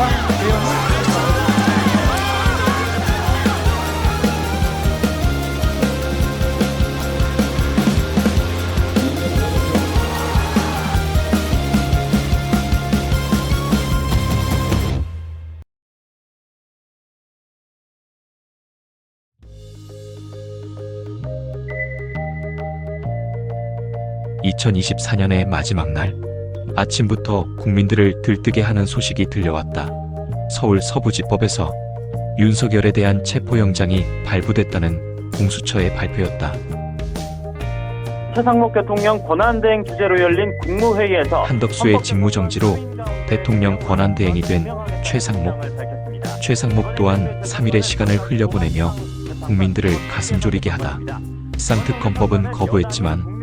이상 내용을 2024년의 마지막 날, 아침부터 국민들을 들뜨게 하는 소식이 들려왔다. 서울 서부지법에서 윤석열에 대한 체포영장이 발부됐다는 공수처의 발표였다. 최상목 대통령 권한대행 주재로 열린 국무회의에서 한덕수의 직무정지로 대통령 권한대행이 된 최상목 또한 3일의 시간을 흘려보내며 국민들을 가슴 졸이게 하다 쌍특검법은 거부했지만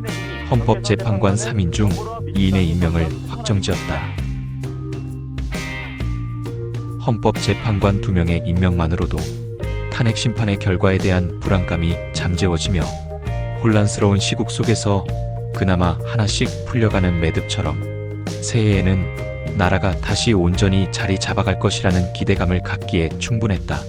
헌법재판관 3인 중 2인의 임명을 확정지었다. 헌법재판관 2명의 임명만으로도 탄핵심판의 결과에 대한 불안감이 잠재워지며 혼란스러운 시국 속에서 그나마 하나씩 풀려가는 매듭처럼 새해에는 나라가 다시 온전히 자리 잡아갈 것이라는 기대감을 갖기에 충분했다.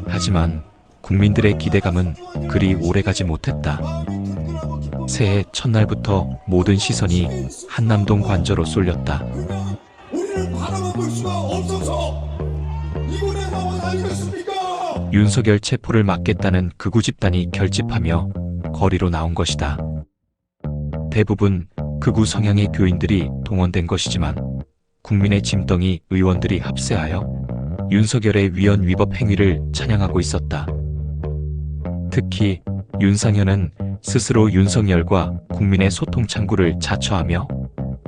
하지만 국민들의 기대감은 그리 오래가지 못했다. 새해 첫날부터 모든 시선이 한남동 관저로 쏠렸다. 우리를 바라볼 수가 없어서 이번에 나와 알겠습니까? 윤석열 체포를 막겠다는 극우 집단이 결집하며 거리로 나온 것이다. 대부분 극우 성향의 교인들이 동원된 것이지만 국민의 짐덩이 의원들이 합세하여 윤석열의 위헌 위법 행위를 찬양하고 있었다. 특히 윤상현은 스스로 윤석열과 국민의 소통 창구를 자처하며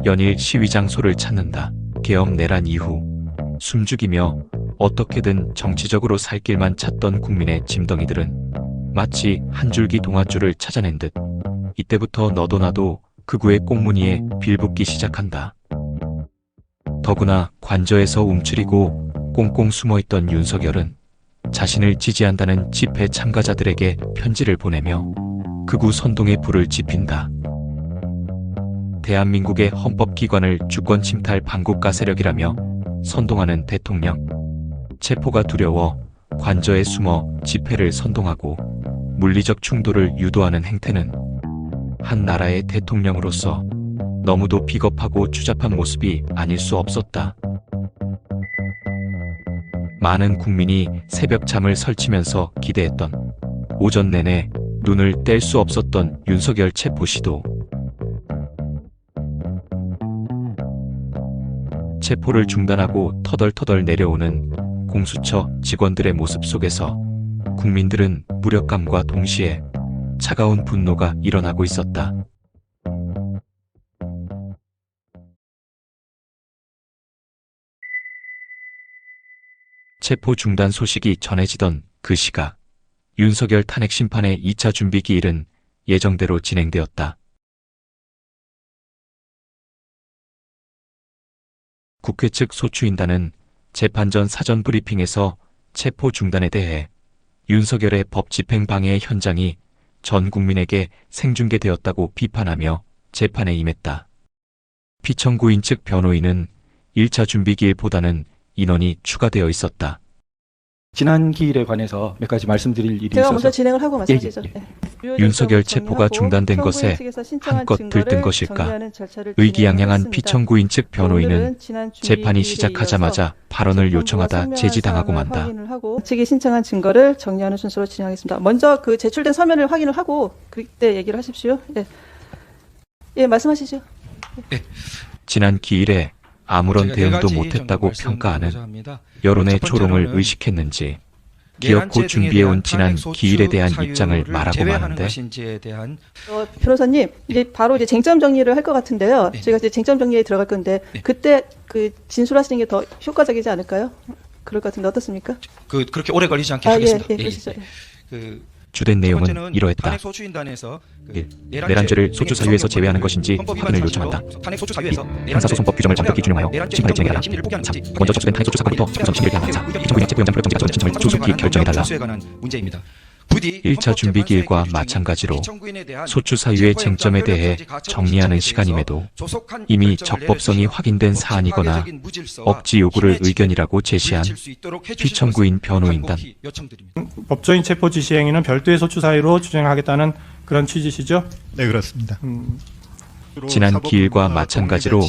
연일 시위 장소를 찾는다. 계엄 내란 이후 숨죽이며 어떻게든 정치적으로 살 길만 찾던 국민의 짐덩이들은 마치 한 줄기 동아줄을 찾아낸 듯 이때부터 너도 나도 극우의 꽁무니에 빌붙기 시작한다. 더구나 관저에서 움츠리고 꽁꽁 숨어있던 윤석열은 자신을 지지한다는 집회 참가자들에게 편지를 보내며 극우 선동의 불을 지핀다. 대한민국의 헌법기관을 주권 침탈 반국가 세력이라며 선동하는 대통령. 체포가 두려워 관저에 숨어 집회를 선동하고 물리적 충돌을 유도하는 행태는 한 나라의 대통령으로서 너무도 비겁하고 추잡한 모습이 아닐 수 없었다. 많은 국민이 새벽잠을 설치면서 기대했던 오전 내내 눈을 뗄 수 없었던 윤석열 체포 시도. 체포를 중단하고 터덜터덜 내려오는 공수처 직원들의 모습 속에서 국민들은 무력감과 동시에 차가운 분노가 일어나고 있었다. 체포 중단 소식이 전해지던 그 시각, 윤석열 탄핵 심판의 2차 준비 기일은 예정대로 진행되었다. 국회 측 소추인단은 재판 전 사전 브리핑에서 체포 중단에 대해 윤석열의 법 집행 방해의 현장이 전 국민에게 생중계되었다고 비판하며 재판에 임했다. 피청구인 측 변호인은 1차 준비 기일보다는 인원이 추가되어 있었다. 지난 기일에 관해서 몇 가지 말씀드릴 일이 제가 있어서 먼저 진행을 하고 말씀하시죠. 예. 윤석열 체포가 중단된 것에 한껏 들뜬 것일까? 의기양양한 피청구인 측 변호인은 재판이 시작하자마자 발언을 요청하다 제지당하고 만다. 측이 신청한 증거를 정리하는 순서로 진행하겠습니다. 먼저 그 제출된 서면을 확인을 하고 그때 얘기를 하십시오. 예, 예 말씀하시죠. 예. 지난 기일에 아무런 대응도 못했다고 평가하는 여론의 조롱을 의식했는지 기어코 준비해온 지난 기일에 대한 입장을 말하고 마는데 변호사님 이제 바로 이제 쟁점 정리를 할 것 같은데요. 네. 저희가 이제 쟁점 정리에 들어갈 건데 네. 그때 그 진술하시는 게 더 효과적이지 않을까요? 그럴 것 같은데 어떻습니까? 그렇게 오래 걸리지 않게 예, 하겠습니다. 예, 그러시죠. 주된 내용은 이러했다. 1. 내란죄를 소추 사유에서 제외하는 것인지 확인을 요청한다. 2. 형사소송법 규정을 엄격히 준용하여 심판을 진행해라. 3. 먼저 접수된 탄핵 소추 사건부터 집행선 심의를 개하는 4. 피청구인의 체포영장 불협정지 가처분 신청을 조속히 결정해달라. 1차 준비 기일과 마찬가지로 소추 사유의 쟁점에 대해 정리하는 시간임에도 이미 적법성이 확인된 사안이거나 억지 요구를 의견이라고 제시한 피청구인 변호인단. 법조인 체포 지시 행위는 별도의 소추 사유로 추정하겠다는 그런 취지시죠? 네, 그렇습니다. 지난 기일과 마찬가지로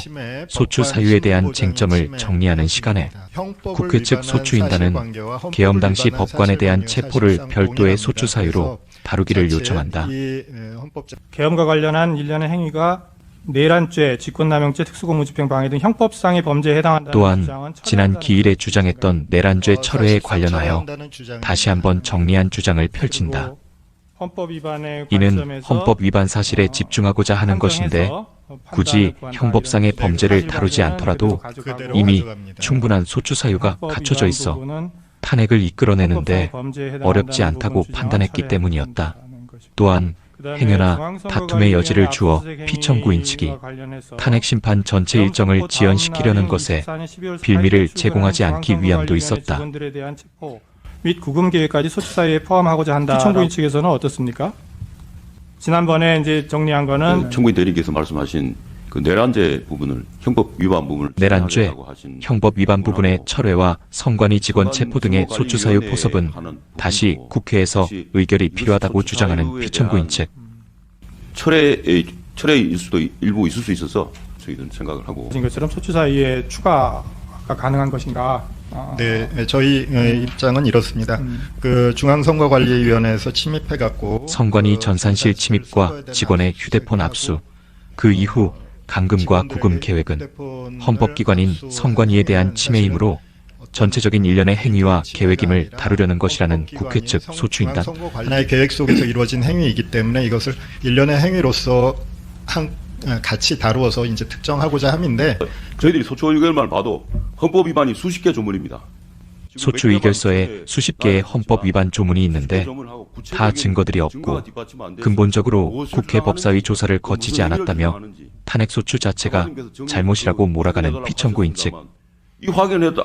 소추 사유에 대한 쟁점을 정리하는 시간에 국회 측 소추인단은 계엄 당시 법관에 대한 체포를 별도의 소추 사유로 다루기를 요청한다. 계엄과 관련한 일련의 행위가 내란죄, 직권남용죄, 특수공무집행 방해 등 형법상의 범죄에 해당한다는 또한 주장은 지난 기일에 주장했던 내란죄 철회에 관련하여 다시 한번 정리한 주장을 펼친다. 헌법 위반의 이는 관점에서 헌법 위반 사실에 집중하고자 하는 것인데 굳이 형법상의 범죄를 다루지 않더라도 이미 충분한 소추 사유가 갖춰져 있어 탄핵을 이끌어내는데 어렵지 않다고 판단했기 때문이었다. 또한 행여나 다툼의 여지를 주어 피청구인 측이 탄핵 심판 전체 일정을 지연시키려는 것에 빌미를 제공하지 않기 위함도 있었다. 및 구금 계획까지 소추 사유에 포함하고자 한다. 피청구인 측에서는 어떻습니까? 지난번에 이제 정리한 거는 청구인 대리께서 말씀하신 그 내란죄 부분을 형법 위반 부분을 내란죄, 형법 위반 부분의 철회와 선관위 직원 체포 등의 소추 사유 포섭은 다시 국회에서 의결이 필요하다고 주장하는 피청구인 측. 철회일 수도 일부 있을 수 있어서 저희들은 생각을 하고 것처럼 소추 사유에 추가가 가능한 것인가? 네, 저희 입장은 이렇습니다. 그 중앙선거관리위원회에서 침입해갖고 선관위 전산실 침입과 직원의 휴대폰 압수, 그 이후 감금과 구금 계획은 헌법기관인 선관위에 대한 침해이므로 전체적인 일련의 행위와 계획임을 다루려는 것이라는 국회 측 소추인단. 하나의 계획 속에서 이루어진 행위이기 때문에 이것을 일련의 행위로서 같이 다루어서 이제 특정하고자 함인데 저희들이 소추 의결만 봐도 헌법 위반이 수십 개 조문입니다. 소추 의결서에 수십 개의 헌법 위반 조문이 있는데 다 증거들이 없고 근본적으로 국회 법사위 조사를 거치지 않았다며 탄핵 소추 자체가 잘못이라고 몰아가는 피청구인 측. 이 확인했다.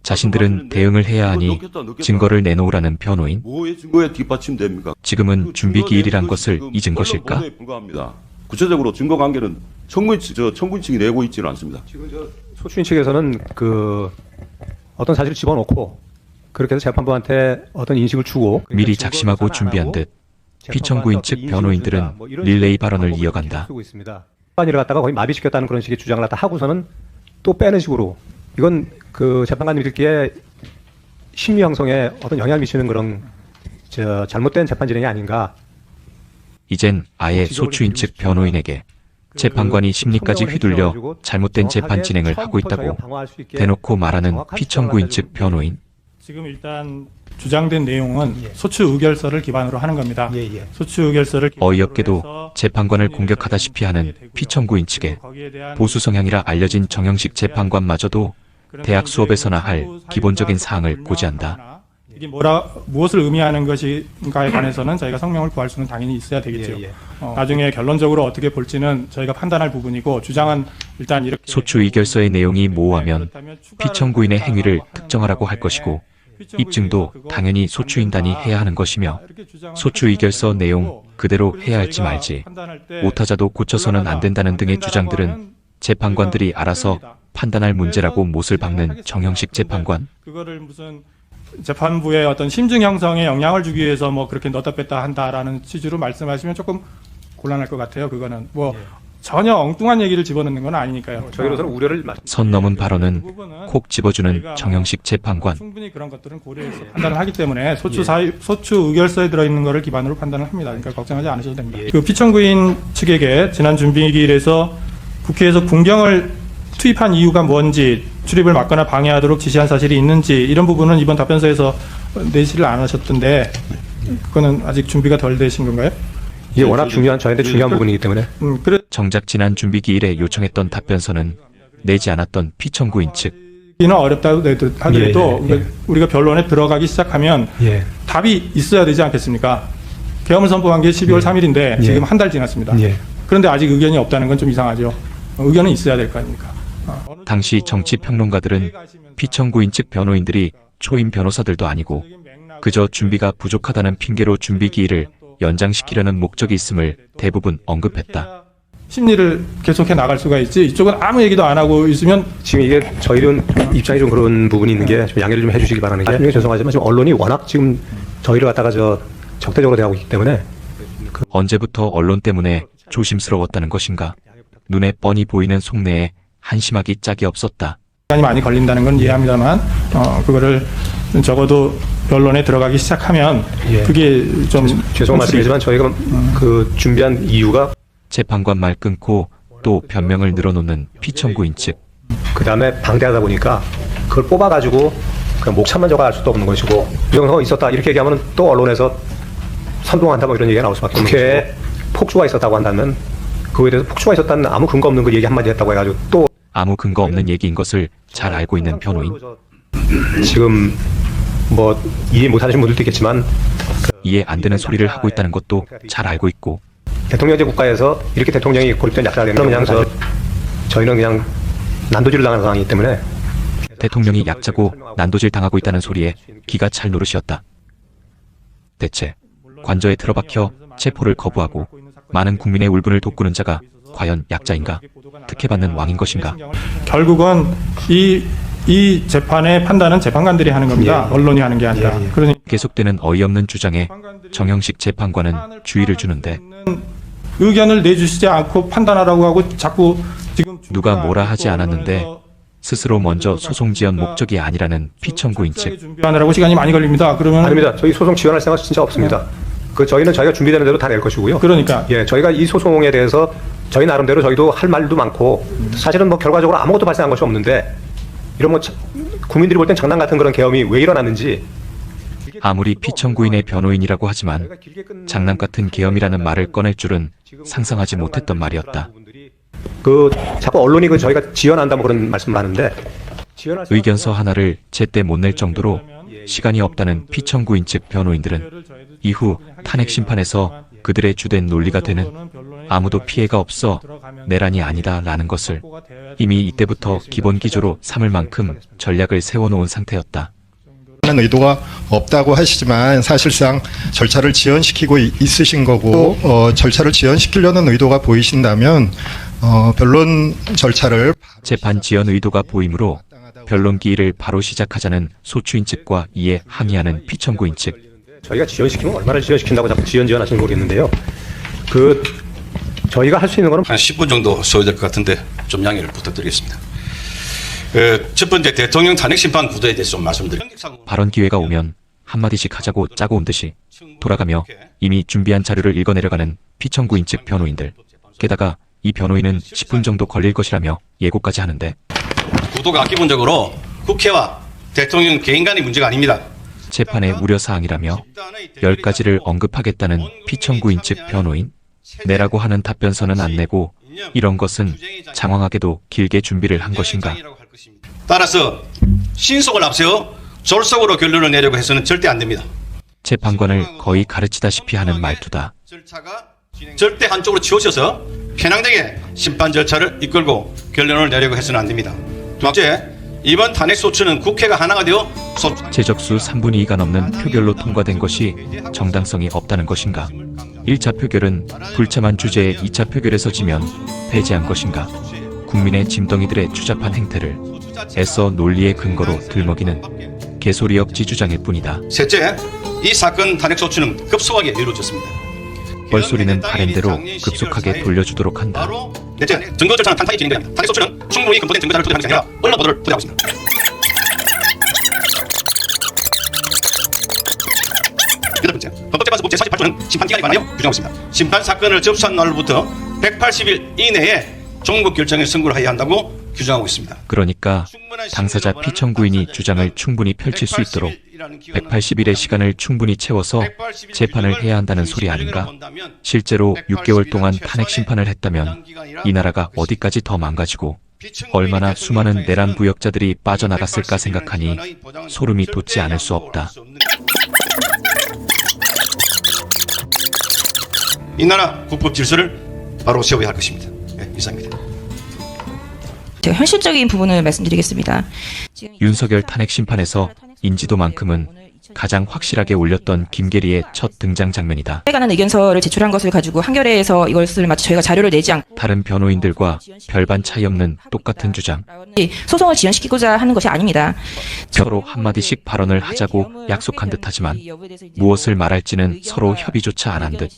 자신들은 대응을 해야 하니 증거를 내놓으라는 변호인. 뭐의 증거에 뒷받침됩니까? 지금은 준비 기일이란 것을 잊은 것일까? 불과합니다. 구체적으로 증거 관계는 청구인 측이 내고 있지는 않습니다. 소추인 측에서는 그 어떤 사실을 집어넣고 그렇게 해서 재판부한테 어떤 인식을 주고 미리 작심하고 준비한 듯 피청구인 측 변호인들은 릴레이 발언을 이어간다. 재판이를 갖다가 거의 마비시켰다는 그런 식의 주장을 갖다 하고서는 또 빼는 식으로 이건 그 재판관님이 듣기에 심리 형성에 어떤 영향을 미치는 그런 잘못된 재판 진행이 아닌가. 이젠 아예 소추인 측 변호인에게 재판관이 심리까지 휘둘려 잘못된 재판 진행을 하고 있다고 대놓고 말하는 피청구인 측 변호인. 지금 일단 주장된 내용은 소추 의결서를 기반으로 하는 겁니다. 소추 의결서를 어이없게도 재판관을 공격하다시피 하는 피청구인 측에 보수 성향이라 알려진 정영식 재판관마저도 대학 수업에서나 할 기본적인 사항을 고지한다. 이게 무엇을 의미하는 것인가에 관해서는 저희가 성명을 구할 수는 당연히 있어야 되겠죠. 나중에 결론적으로 어떻게 볼지는 저희가 판단할 부분이고 주장은 일단 이렇게 소추 의결서의 내용이 모호하면 피청구인의 행위를 특정하라고 할 것이고 입증도 당연히 소추인단이 해야 하는 것이며 소추 의결서 내용 그대로 해야 할지 말지 오타자도 고쳐서는 안 된다는 등의 주장들은 재판관들이 알아서 판단할 문제라고 못을 박는 정형식 재판관. 그거를 무슨 재판부의 어떤 심증 형성에 영향을 주기 위해서 뭐 그렇게 넣다 뺐다 한다라는 취지로 말씀하시면 조금 곤란할 것 같아요. 그거는 뭐 전혀 엉뚱한 얘기를 집어넣는 건 아니니까요. 저희로서는 우려를 선 넘은 발언은 콕 집어주는 정형식 재판관. 충분히 그런 것들은 고려해서 판단을 하기 때문에 소추 의결서에 들어있는 거를 기반으로 판단을 합니다. 그러니까 걱정하지 않으셔도 됩니다. 그 피청구인 측에게 지난 준비기일에서 국회에서 군경을 투입한 이유가 뭔지, 출입을 막거나 방해하도록 지시한 사실이 있는지 이런 부분은 이번 답변서에서 내시를 안 하셨던데 그거는 아직 준비가 덜 되신 건가요? 이게 워낙 중요한 저희한테 중요한 부분이기 때문에 정작 지난 준비기일에 요청했던 답변서는 내지 않았던 피청구인 측. 이는 어렵다고 하더라도 우리가 변론에 들어가기 시작하면 답이 있어야 되지 않겠습니까? 계엄을 선포한 게 12월 3일인데 지금 한 달 지났습니다. 그런데 아직 의견이 없다는 건 좀 이상하죠. 의견은 있어야 될 거 아닙니까? 당시 정치평론가들은 피청구인 측 변호인들이 초임 변호사들도 아니고 그저 준비가 부족하다는 핑계로 준비 기일을 연장시키려는 목적이 있음을 대부분 언급했다. 심리를 계속해 나갈 수가 있지 이쪽은 아무 얘기도 안 하고 있으면 지금 이게 저희는 입장이 좀 그런 부분이 있는 게 좀 양해를 좀 해주시기 바라는 게 나중에 죄송하지만 지금 언론이 워낙 지금 저희를 갖다가 적대적으로 대하고 있기 때문에 언제부터 언론 때문에 조심스러웠다는 것인가? 눈에 뻔히 보이는 속내에 한심하기 짝이 없었다. 시간이 많이 걸린다는 건 이해합니다만 그거를 적어도 언론에 들어가기 시작하면 예. 그게 좀 죄송한 말씀이지만 저희가 그 준비한 이유가 재판관 말 끊고 또 변명을 늘어놓는 피청구인 측. 그 다음에 방대하다 보니까 그걸 뽑아가지고 그냥 목차만 적어 알 수도 없는 것이고 부정선거가 있었다 이렇게 얘기하면 또 언론에서 선동한다 뭐 이런 얘기가 나올 수밖에 없는 것이고 폭주가 있었다고 한다면 그거에 대해서 폭주가 있었다는 아무 근거 없는 그 얘기 한마디 했다고 해가지고 또 아무 근거 없는 얘기인 것을 잘 알고 있는 변호인. 지금 뭐 이해 못하시는 분들도 있겠지만 이해 안 되는 소리를 하고 있다는 것도 잘 알고 있고 대통령제 국가에서 이렇게 대통령이 고립된 약자가 되면 그냥 저희는 그냥 난도질을 당하는 상황이기 때문에 대통령이 약자고 난도질 당하고 있다는 소리에 기가 찰 노릇이었다. 대체 관저에 틀어박혀 체포를 거부하고 많은 국민의 울분을 돋구는 자가 과연 약자인가? 특혜받는 왕인 것인가? 결국은 이 재판의 판단은 재판관들이 하는 겁니다. 예. 언론이 하는 게 아니라. 예. 그러니 계속되는 어이없는 주장에 정형식 재판관은 주의를 주는데 의견을 내주시지 않고 판단하라고 하고 자꾸 지금 누가 뭐라 하지 않았는데 스스로 먼저 소송 지연 목적이 아니라는 피청구인 측. 준비하느라고 시간이 많이 걸립니다. 그러면 아닙니다. 저희 소송 지원할 생각 진짜 없습니다. 그 저희는 저희가 준비되는 대로 다 낼 것이고요. 그러니까 예, 저희가 이 소송에 대해서 저희 나름대로 저희도 할 말도 많고 사실은 뭐 결과적으로 아무것도 발생한 것이 없는데 이런 뭐 국민들이 볼 땐 장난 같은 그런 계엄이 왜 일어났는지 아무리 피청구인의 변호인이라고 하지만 장난 같은 계엄이라는 말을 꺼낼 줄은 상상하지 못했던 말이었다. 그 자꾸 언론이 그 저희가 지연한다 뭐 그런 말씀을 하는데 의견서 하나를 제때 못 낼 정도로 시간이 없다는 피청구인 측 변호인들은 이후 탄핵 심판에서 그들의 주된 논리가 되는 아무도 피해가 없어 내란이 아니다라는 것을 이미 이때부터 기본 기조로 삼을 만큼 전략을 세워놓은 상태였다. 하는 의도가 없다고 하시지만 사실상 절차를 지연시키고 있으신 거고 절차를 지연시키려는 의도가 보이신다면 변론 절차를 재판 지연 의도가 보이므로 변론 기일을 바로 시작하자는 소추인 측과 이에 항의하는 피청구인 측. 저희가 지연시키면 얼마나 지연시킨다고 자꾸 지연하시는 모르겠는데요. 그 저희가 할 수 있는 거는 한 10분 정도 소요될 것 같은데 좀 양해를 부탁드리겠습니다. 첫 번째 대통령 탄핵 심판 구도에 대해서 좀 말씀드립니다. 발언 기회가 오면 한마디씩 하자고 짜고 온 듯이 돌아가며 이미 준비한 자료를 읽어내려가는 피청구인 측 변호인들. 게다가 이 변호인은 10분 정도 걸릴 것이라며 예고까지 하는데 구도가 기본적으로 국회와 대통령 개인 간의 문제가 아닙니다. 재판의 우려사항이라며 10가지를 언급하겠다는 피청구인 측 변호인. 내라고 하는 답변서는 안 내고 이런 것은 장황하게도 길게 준비를 한 것인가. 따라서 신속을 앞세워 졸속으로 결론을 내려고 해서는 절대 안 됩니다. 재판관을 거의 가르치다시피 하는 말투다. 절대 한쪽으로 치우쳐서 편향되게 심판 절차를 이끌고 결론을 내려고 해서는 안 됩니다. 두 번째, 이번 탄핵 소추는 국회가 하나가 되어 제적수 3분의 2가 넘는 표결로 통과된 것이 정당성이 없다는 것인가. 1차 표결은 불참한 주제에 2차 표결에서 지면 패배한 것인가. 국민의 짐덩이들의 추잡한 행태를 애써 논리의 근거로 들먹이는 개소리 억지 주장일 뿐이다. 셋째, 이 사건 탄핵 소추는 급속하게 이루어졌습니다. 뻘소리는 바램대로 급속하게 돌려주도록 한다. 바로 넷째, 증거 절차는 탄탄히 진행됩니다. 탄핵 소추는 충분히 검토된 증거자를 토대하는 것이 아니라 언론 보도를 토대하고 있습니다. 여덟 번째, 헌법재판소법 제48조는 심판기간에 관하여 규정하고 있습니다. 심판 사건을 접수한 날로부터 180일 이내에 종국 결정에 선고를 해야 한다고 규정하고 있습니다. 그러니까 당사자 피청구인이 주장을 충분히 펼칠 수 있도록 180일의 시간을 충분히 채워서 재판을 해야 한다는 소리 아닌가? 실제로 6개월 동안 탄핵 심판을 했다면 이 나라가 어디까지 더 망가지고 얼마나 수많은 내란 부역자들이 빠져나갔을까 생각하니 소름이 돋지 않을 수 없다. 이 나라 국법 질서를 바로 세워야 할 것입니다. 네, 이상입니다. 제가 현실적인 부분을 말씀드리겠습니다. 윤석열 탄핵 심판에서 인지도만큼은 가장 확실하게 올렸던 김계리의 첫 등장 장면이다. 에 관한 의견서를 제출한 것을 가지고 한겨레에서 이것을 마치 저희가 자료를 내지 않고 다른 변호인들과 별반 차이 없는 똑같은 주장. 소송을 지연시키고자 하는 것이 아닙니다. 서로 한마디씩 발언을 하자고 약속한 듯하지만 무엇을 말할지는 서로 협의조차 안 한 듯.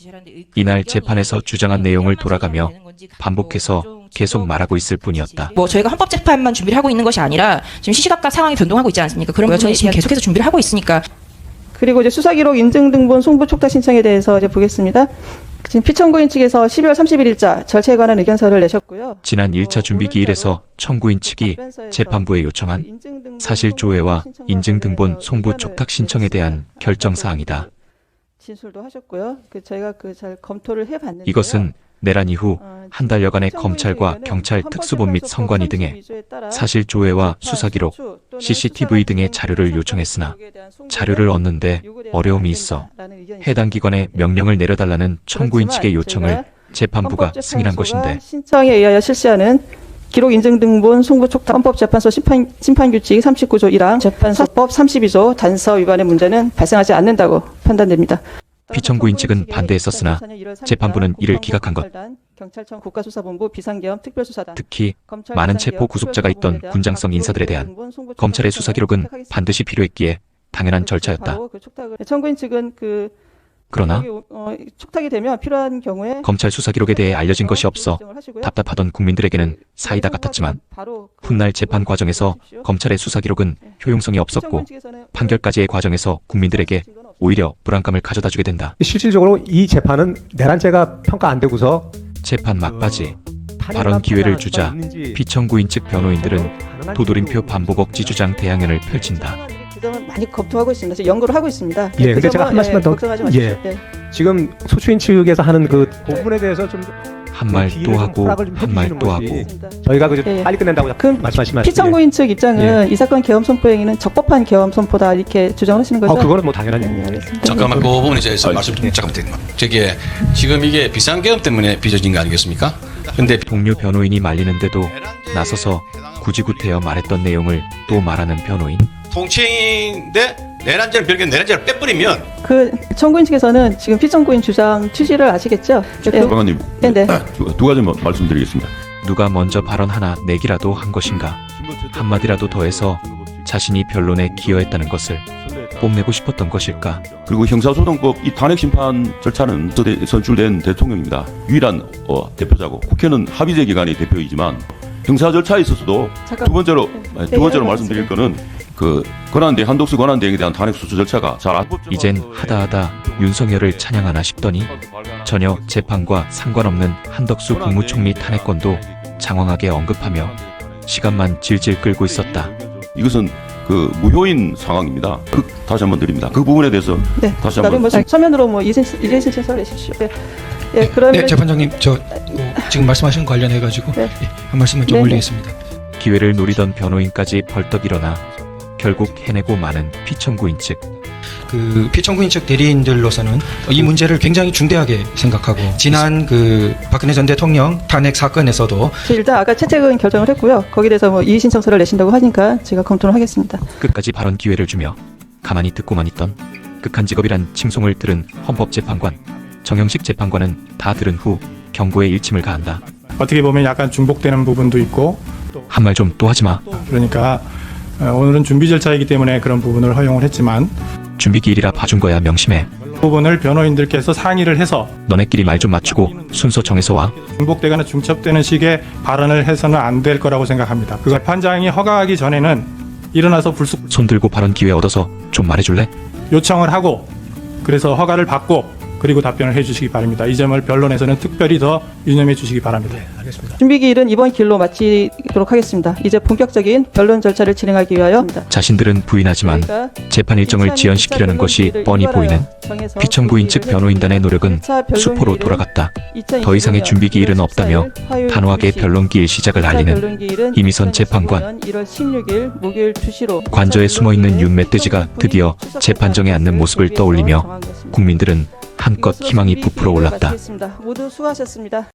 이날 재판에서 주장한 내용을 돌아가며 반복해서 계속 말하고 있을 뿐이었다. 뭐 저희가 헌법재판만 준비를 하고 있는 것이 아니라 지금 시시각각 상황이 변동하고 있지 않습니까? 그런 저희 지금 계속해서 준비를 하고 있으니까. 그리고 이제 수사기록 인증 등본 송부 촉탁 신청에 대해서 이제 보겠습니다. 지금 피청구인 측에서 12월 31일자 절차에 관한 의견서를 내셨고요. 지난 1차 준비 기일에서 청구인 측이 재판부에 요청한 사실 조회와 인증 등본 송부 촉탁 신청에 대한 결정 사항이다. 진술도 하셨고요. 저희가 잘 검토를 해봤는데 이것은 내란 이후 한 달여간의 검찰과 경찰 특수본 및 선관위 등의 사실 조회와 수사 기록, CCTV 등의 자료를 요청했으나 자료를 얻는데 어려움이 있어 해당 기관에 명령을 내려달라는 청구인 측의 요청을 재판부가 승인한 것인데 신청에 의하여 실시하는 기록 인증 등본 송부 촉탁 헌법재판소 심판규칙 39조 1항 재판소법 32조 단서 위반의 문제는 발생하지 않는다고 판단됩니다. 피청구인 측은 반대했었으나 재판부는 이를 기각한 것. 경찰청 국가수사본부 비상계엄 특별수사단 특히 많은 체포 구속자가 있던 군장성 인사들에 대한 검찰의 수사 기록은 반드시 필요했기에 당연한 절차였다. 청구인 측은 그러나 촉탁이 되면 필요한 경우에 검찰 수사 기록에 대해 알려진 것이 없어 답답하던 국민들에게는 사이다 같았지만 훗날 재판 과정에서 검찰의 수사 기록은 효용성이 없었고 판결까지의 과정에서 국민들에게 오히려 불안감을 가져다 주게 된다. 실질적으로 이 재판은 내란죄가 평가 안 되고서 재판 막바지 발언 기회를 주자 피청구인 측 변호인들은 도돌림표 반복 억지 주장 대항연을 펼친다. 그 점은 많이 검토하고 있습니다. 지금 연구를 하고 있습니다. 예, 근데 제가 한 말씀만 더 걱정하지 마십시오. 예. 지금 소추인 측에서 하는 그 부분에 대해서 좀 한 말 또 하고 한 말 또 하고 저희가 예. 빨리 끝낸다고 말씀하시면 피청구인 측 입장은 이 사건 계엄 선포 행위는 적법한 계엄 선포다 이렇게 주장하시는 거죠? 그거는 뭐 당연한 얘기입니다. 잠깐만 그 부분에 대해서 말씀 좀 잠깐만 드립니다. 저게 지금 이게 비상계엄 때문에 빚어진 거 아니겠습니까? 근데 동료 변호인이 말리는데도 나서서 굳이 구태여 말했던 내용을 또 말하는 변호인. 통치행위인데 내란죄를 별개 내란죄를 빼버리면 청구인 측에서는 지금 피청구인 주장 취지를 아시겠죠? 장관님, 네. 두 가지만 말씀드리겠습니다. 누가 먼저 발언 하나 내기라도 한 것인가? 한마디라도 더해서 자신이 변론에 기여했다는 것을 뽐내고 싶었던 것일까? 그리고 형사소송법 이 탄핵 심판 절차는 선출된 대통령입니다. 유일한 대표자고 국회는 합의제 기관의 대표이지만 형사 절차에 있어서도 두 번째로 말씀드릴 거는 권한대행 한독수 권한대행에 대한 탄핵 수수 절차가 잘 이젠 하다하다 윤석열을 찬양하나 싶더니 전혀 재판과 상관없는 한덕수 국무총리 탄핵건도 장황하게 언급하며 시간만 질질 끌고 있었다. 이것은 무효인 상황입니다. 다시 한번 드립니다. 그 부분에 대해서 다시 한번 서면으로 이재신 신청을 내십시오. 그러면 네, 재판장님 지금 말씀하신 관련해 가지고 한 말씀만 좀 올리겠습니다. 기회를 노리던 변호인까지 벌떡 일어나 결국 해내고 마는 피청구인 측. 피청구인 측 대리인들로서는 이 문제를 굉장히 중대하게 생각하고 지난 박근혜 전 대통령 탄핵 사건에서도 일단 아까 채택은 결정을 했고요. 거기에 대해서 이의 신청서를 내신다고 하니까 제가 검토를 하겠습니다. 끝까지 발언 기회를 주며 가만히 듣고만 있던 극한 직업이란 칭송을 들은 헌법재판관 정영식 재판관은 다 들은 후 경고의 일침을 가한다. 어떻게 보면 약간 중복되는 부분도 있고 한 말 좀 또 하지 마. 그러니까 오늘은 준비 절차이기 때문에 그런 부분을 허용을 했지만 준비 기일이라 봐준 거야 명심해. 부분을 변호인들께서 상의를 해서 너네끼리 말 좀 맞추고 순서 정해서 와. 중복되거나 중첩되는 식의 발언을 해서는 안 될 거라고 생각합니다. 재판장이 허가하기 전에는 일어나서 불쑥 손 들고 발언 기회 얻어서 좀 말해줄래? 요청을 하고 그래서 허가를 받고 그리고 답변을 해주시기 바랍니다. 이 점을 변론에서는 특별히 더 유념해 주시기 바랍니다. 알겠습니다. 준비 기일은 이번 기일로 마치도록 하겠습니다. 이제 본격적인 변론 절차를 진행하기 위하여 자신들은 부인하지만 재판 일정을 지연시키려는 것이 뻔히 보이는 피청구인 측 변호인단의 노력은 수포로 돌아갔다. 더 이상의 준비 기일은 없다며 단호하게 변론 기일 시작을 알리는 이미선 재판관. 1월 16일 목요일 2시로 관저에 숨어있는 윤멧돼지가 드디어 재판정에 앉는 모습을 떠올리며 국민들은 한껏 희망이 부풀어 올랐다. 모두 수고하셨습니다.